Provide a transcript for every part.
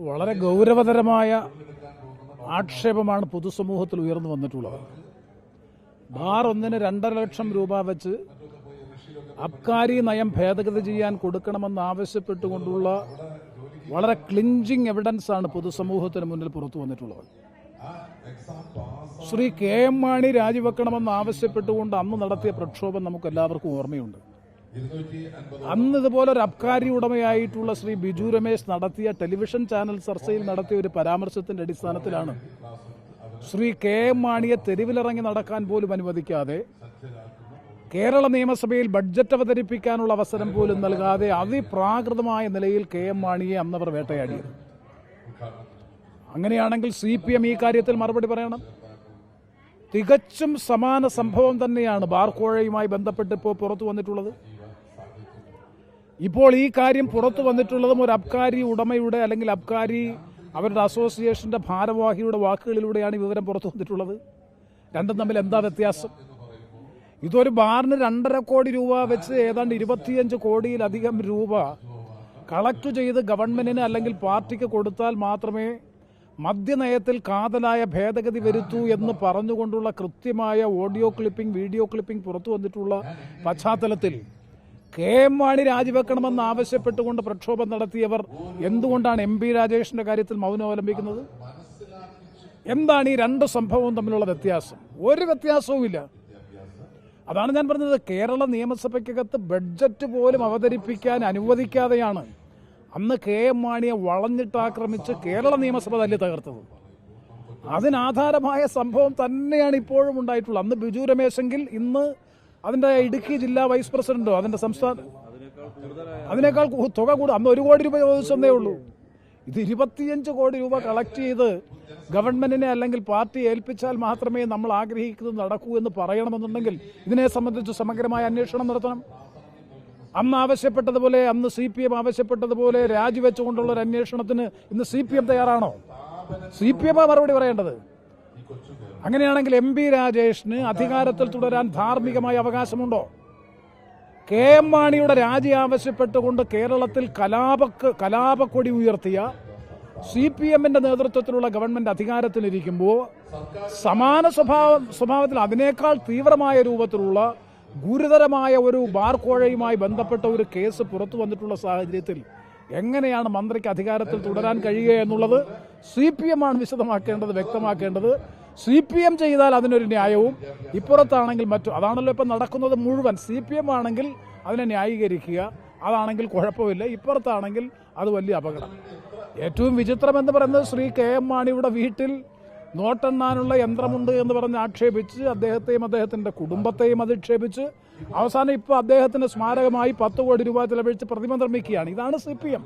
വളരെ ഗൗരവതരമായ ആക്ഷേപമാണ് പൊതുസമൂഹത്തിൽ ഉയർന്നു വന്നിട്ടുള്ളത്. ബാർ ഒന്നിന് 2.5 ലക്ഷം രൂപ വെച്ച് അബ്കാരി നയം ഭേദഗതി ചെയ്യാൻ കൊടുക്കണമെന്ന് ആവശ്യപ്പെട്ടുകൊണ്ടുള്ള വളരെ ക്ലിഞ്ചിങ് എവിഡൻസ് ആണ് പൊതുസമൂഹത്തിന് മുന്നിൽ പുറത്തു വന്നിട്ടുള്ളത്. ശ്രീ KM മാണി രാജിവെക്കണമെന്ന് ആവശ്യപ്പെട്ടുകൊണ്ട് അന്ന് നടത്തിയ പ്രക്ഷോഭം നമുക്ക് എല്ലാവർക്കും ഓർമ്മയുണ്ട്. അന്ന് ഇതുപോലെ ഒരു അബ്കാരി ഉടമയായിട്ടുള്ള ശ്രീ ബിജു രമേശ് നടത്തിയ ടെലിവിഷൻ ചാനൽ ചർച്ചയിൽ നടത്തിയ ഒരു പരാമർശത്തിന്റെ അടിസ്ഥാനത്തിലാണ് ശ്രീ KM മാണിയെ തെരുവിലിറങ്ങി നടക്കാൻ പോലും അനുവദിക്കാതെ, കേരള നിയമസഭയിൽ ബഡ്ജറ്റ് അവതരിപ്പിക്കാനുള്ള അവസരം പോലും നൽകാതെ അതിപ്രാകൃതമായ നിലയിൽ KM മാണിയെ അന്നവർ വേട്ടയാടിയത്. അങ്ങനെയാണെങ്കിൽ CPM ഈ കാര്യത്തിൽ മറുപടി പറയണം. തികച്ചും സമാന സംഭവം തന്നെയാണ് ബാർ കോഴയുമായി ബന്ധപ്പെട്ട് ഇപ്പോൾ പുറത്തു വന്നിട്ടുള്ളത്. ഇപ്പോൾ ഈ കാര്യം പുറത്തു വന്നിട്ടുള്ളതും ഒരു അബ്കാരി ഉടമയുടെ അല്ലെങ്കിൽ അബ്കാരി അവരുടെ അസോസിയേഷന്റെ ഭാരവാഹിയുടെ വാക്കുകളിലൂടെയാണ് ഈ വിവരം പുറത്തു വന്നിട്ടുള്ളത്. രണ്ടും തമ്മിൽ എന്താ വ്യത്യാസം? ഇതൊരു ബാറിന് 2.5 കോടി രൂപ വെച്ച് ഏതാണ്ട് 25 കോടിയിലധികം രൂപ കളക്ട് ചെയ്ത് ഗവൺമെന്റിന് അല്ലെങ്കിൽ പാർട്ടിക്ക് കൊടുത്താൽ മാത്രമേ മദ്യനയത്തിൽ കാതലായ ഭേദഗതി വരുത്തൂ എന്ന് പറഞ്ഞുകൊണ്ടുള്ള കൃത്യമായ ഓഡിയോ ക്ലിപ്പിംഗ്, വീഡിയോ ക്ലിപ്പിംഗ് പുറത്തു വന്നിട്ടുള്ള പശ്ചാത്തലത്തിൽ KM മാണി രാജിവെക്കണമെന്ന് ആവശ്യപ്പെട്ടുകൊണ്ട് പ്രക്ഷോഭം നടത്തിയവർ എന്തുകൊണ്ടാണ് MP രാജേഷിന്റെ കാര്യത്തിൽ മൗനം അവലംബിക്കുന്നത്? എന്താണ് ഈ രണ്ട് സംഭവവും തമ്മിലുള്ള വ്യത്യാസം? ഒരു വ്യത്യാസവുമില്ല. അതാണ് ഞാൻ പറഞ്ഞത്. കേരള നിയമസഭയ്ക്കകത്ത് ബഡ്ജറ്റ് പോലും അവതരിപ്പിക്കാൻ അനുവദിക്കാതെയാണ് അന്ന് KM മാണിയെ വളഞ്ഞിട്ടാക്രമിച്ച് കേരള നിയമസഭ തല്ലി തകർത്തത്. അതിനാധാരമായ സംഭവം തന്നെയാണ് ഇപ്പോഴും ഉണ്ടായിട്ടുള്ളത്. അന്ന് ബിജു രമേശെങ്കിൽ ഇന്ന് അതിന്റെ ഇടുക്കി ജില്ലാ വൈസ് പ്രസിഡന്റോ അതിന്റെ സംസ്ഥാന അതിനേക്കാൾ തുക കൂടും. അന്ന് 1 കോടി രൂപ ചോദിച്ചതേ ഉള്ളൂ. ഇത് 25 കോടി രൂപ കളക്ട് ചെയ്ത് ഗവൺമെന്റിനെ അല്ലെങ്കിൽ പാർട്ടി ഏൽപ്പിച്ചാൽ മാത്രമേ നമ്മൾ ആഗ്രഹിക്കുന്നത് നടക്കൂ എന്ന് പറയണമെന്നുണ്ടെങ്കിൽ ഇതിനെ സംബന്ധിച്ച് സമഗ്രമായ അന്വേഷണം നടത്തണം. അന്ന് ആവശ്യപ്പെട്ടതുപോലെ, അന്ന് CPM ആവശ്യപ്പെട്ടതുപോലെ രാജിവെച്ചുകൊണ്ടുള്ള ഒരു അന്വേഷണത്തിന് ഇന്ന് CPM തയ്യാറാണോ? CPM മറുപടി പറയേണ്ടത്. അങ്ങനെയാണെങ്കിൽ MP രാജേഷിന് അധികാരത്തിൽ തുടരാൻ ധാർമ്മികമായ അവകാശമുണ്ടോ? KM മാണിയുടെ രാജി ആവശ്യപ്പെട്ടുകൊണ്ട് കേരളത്തിൽ കലാപക്കൊടി ഉയർത്തിയ CPMന്റെ നേതൃത്വത്തിലുള്ള ഗവൺമെന്റ് അധികാരത്തിലിരിക്കുമ്പോൾ സമാന സ്വഭാവത്തിൽ അതിനേക്കാൾ തീവ്രമായ രൂപത്തിലുള്ള ഗുരുതരമായ ഒരു ബാർ കോഴയുമായി ബന്ധപ്പെട്ട ഒരു കേസ് പുറത്തു വന്നിട്ടുള്ള സാഹചര്യത്തിൽ എങ്ങനെയാണ് മന്ത്രിക്ക് അധികാരത്തിൽ തുടരാൻ കഴിയുക എന്നുള്ളത് CPM ആണ് വിശദമാക്കേണ്ടത്, വ്യക്തമാക്കേണ്ടത്. CPM ചെയ്താൽ അതിനൊരു ന്യായവും, ഇപ്പുറത്താണെങ്കിൽ മറ്റു. അതാണല്ലോ ഇപ്പം നടക്കുന്നത് മുഴുവൻ. CPM ആണെങ്കിൽ അതിനെ ന്യായീകരിക്കുക, അതാണെങ്കിൽ കുഴപ്പമില്ല. ഇപ്പുറത്താണെങ്കിൽ അത് വലിയ അപകടം. ഏറ്റവും വിചിത്രം എന്ന് പറയുന്നത് ശ്രീ KM മാണിയുടെ വീട്ടിൽ നോട്ടെണ്ണാനുള്ള യന്ത്രമുണ്ട് എന്ന് പറഞ്ഞ് ആക്ഷേപിച്ച് അദ്ദേഹത്തെയും അദ്ദേഹത്തിന്റെ കുടുംബത്തെയും അധിക്ഷേപിച്ച് അവസാനം ഇപ്പോൾ അദ്ദേഹത്തിന്റെ സ്മാരകമായി 10 കോടി രൂപ ചെലവഴിച്ച് പ്രതിമ നിർമ്മിക്കുകയാണ്. ഇതാണ് CPM.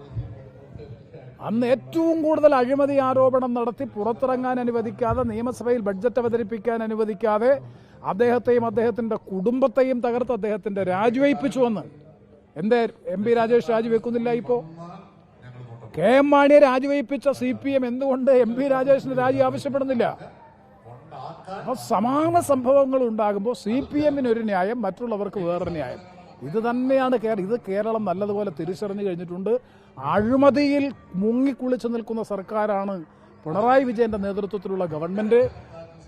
അന്ന് ഏറ്റവും കൂടുതൽ അഴിമതി ആരോപണം നടത്തി പുറത്തിറങ്ങാൻ അനുവദിക്കാതെ, നിയമസഭയിൽ ബഡ്ജറ്റ് അവതരിപ്പിക്കാൻ അനുവദിക്കാതെ അദ്ദേഹത്തെയും അദ്ദേഹത്തിന്റെ കുടുംബത്തെയും തകർത്ത് അദ്ദേഹത്തിന്റെ രാജിവയ്പ്പിച്ചുവെന്ന്. എന്തേ MP രാജേഷ് രാജിവെക്കുന്നില്ല? ഇപ്പോൾ KM മാണിയെ രാജിവയ്പ്പിച്ച CPM എന്തുകൊണ്ട് MP രാജേഷിന് രാജി ആവശ്യപ്പെടുന്നില്ല? അപ്പോൾ സമാന സംഭവങ്ങൾ ഉണ്ടാകുമ്പോൾ CPMന് ഒരു ന്യായം, മറ്റുള്ളവർക്ക് വേറൊരു ന്യായം. ഇത് തന്നെയാണ് ഇത് കേരളം നല്ലതുപോലെ തിരിച്ചറിഞ്ഞു കഴിഞ്ഞിട്ടുണ്ട്. അഴിമതിയിൽ മുങ്ങിക്കുളിച്ചു നിൽക്കുന്ന സർക്കാരാണ് പിണറായി വിജയന്റെ നേതൃത്വത്തിലുള്ള ഗവൺമെന്റ്.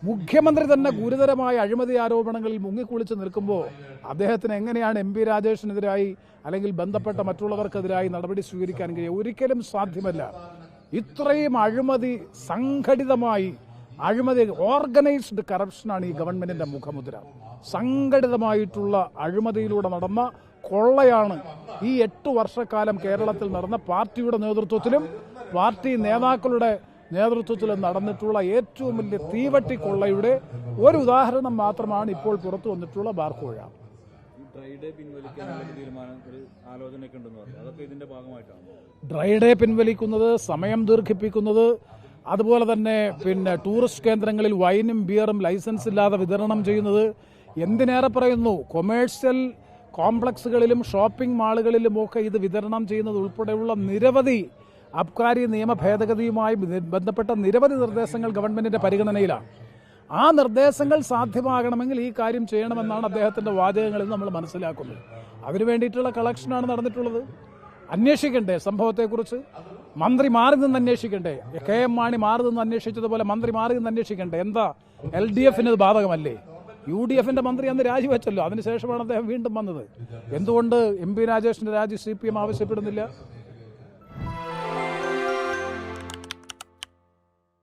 മുഖ്യമന്ത്രി തന്നെ ഗുരുതരമായ അഴിമതി ആരോപണങ്ങളിൽ മുങ്ങിക്കുളിച്ച് നിൽക്കുമ്പോൾ അദ്ദേഹത്തിന് എങ്ങനെയാണ് MP രാജേഷിനെതിരായി അല്ലെങ്കിൽ ബന്ധപ്പെട്ട മറ്റുള്ളവർക്കെതിരായി നടപടി സ്വീകരിക്കാൻ കഴിയുക? ഒരിക്കലും സാധ്യമല്ല. ഇത്രയും അഴിമതി സംഘടിതമായി, അഴിമതി ഓർഗനൈസ്ഡ് കറപ്ഷനാണ് ഈ ഗവൺമെന്റിന്റെ മുഖമുദ്ര. സംഘടിതമായിട്ടുള്ള അഴിമതിയിലൂടെ നടന്ന കൊള്ളയാണ് ഈ 8 വർഷക്കാലം കേരളത്തിൽ നടന്ന പാർട്ടിയുടെ നേതൃത്വത്തിലും പാർട്ടി നേതാക്കളുടെ നേതൃത്വത്തിലും നടന്നിട്ടുള്ള ഏറ്റവും വലിയ തീവട്ടി കൊള്ളയുടെ ഒരു ഉദാഹരണം മാത്രമാണ് ഇപ്പോൾ പുറത്തു വന്നിട്ടുള്ള ബാർ കോഴ. ഡ്രൈ ഡേ പിൻവലിക്കുന്നത്, സമയം ദീർഘിപ്പിക്കുന്നത്, അതുപോലെ തന്നെ ടൂറിസ്റ്റ് കേന്ദ്രങ്ങളിൽ വൈനും ബിയറും ലൈസൻസ് ഇല്ലാതെ വിതരണം ചെയ്യുന്നത്, എന്തിനേറെ പറയുന്നു കൊമേഴ്സ്യൽ കോംപ്ലക്സുകളിലും ഷോപ്പിംഗ് മാളുകളിലുമൊക്കെ ഇത് വിതരണം ചെയ്യുന്നത് ഉൾപ്പെടെയുള്ള നിരവധി അബ്കാരി നിയമ ഭേദഗതിയുമായി ബന്ധപ്പെട്ട നിരവധി നിർദ്ദേശങ്ങൾ ഗവൺമെന്റിന്റെ പരിഗണനയിലാണ്. ആ നിർദ്ദേശങ്ങൾ സാധ്യമാകണമെങ്കിൽ ഈ കാര്യം ചെയ്യണമെന്നാണ് അദ്ദേഹത്തിന്റെ വാചകങ്ങളിൽ നമ്മൾ മനസ്സിലാക്കുന്നത്. അതിനു വേണ്ടിയിട്ടുള്ള കളക്ഷനാണ് നടന്നിട്ടുള്ളത്. അന്വേഷിക്കണ്ടേ സംഭവത്തെക്കുറിച്ച്? മന്ത്രി മാറി നിന്ന് അന്വേഷിക്കണ്ടേ? കെ എം മാണി മാറി നിന്ന് അന്വേഷിച്ചതുപോലെ മന്ത്രി മാറി നിന്ന് അന്വേഷിക്കണ്ടേ? എന്താ LDF-ന് ഇത് ബാധകമല്ലേ? UDF-ന്റെ മന്ത്രി അന്ന് രാജിവെച്ചല്ലോ, അതിനുശേഷമാണ് അദ്ദേഹം വീണ്ടും വന്നത്. എന്തുകൊണ്ട് MP രാജേഷിന്റെ രാജി CPM ആവശ്യപ്പെടുന്നില്ല?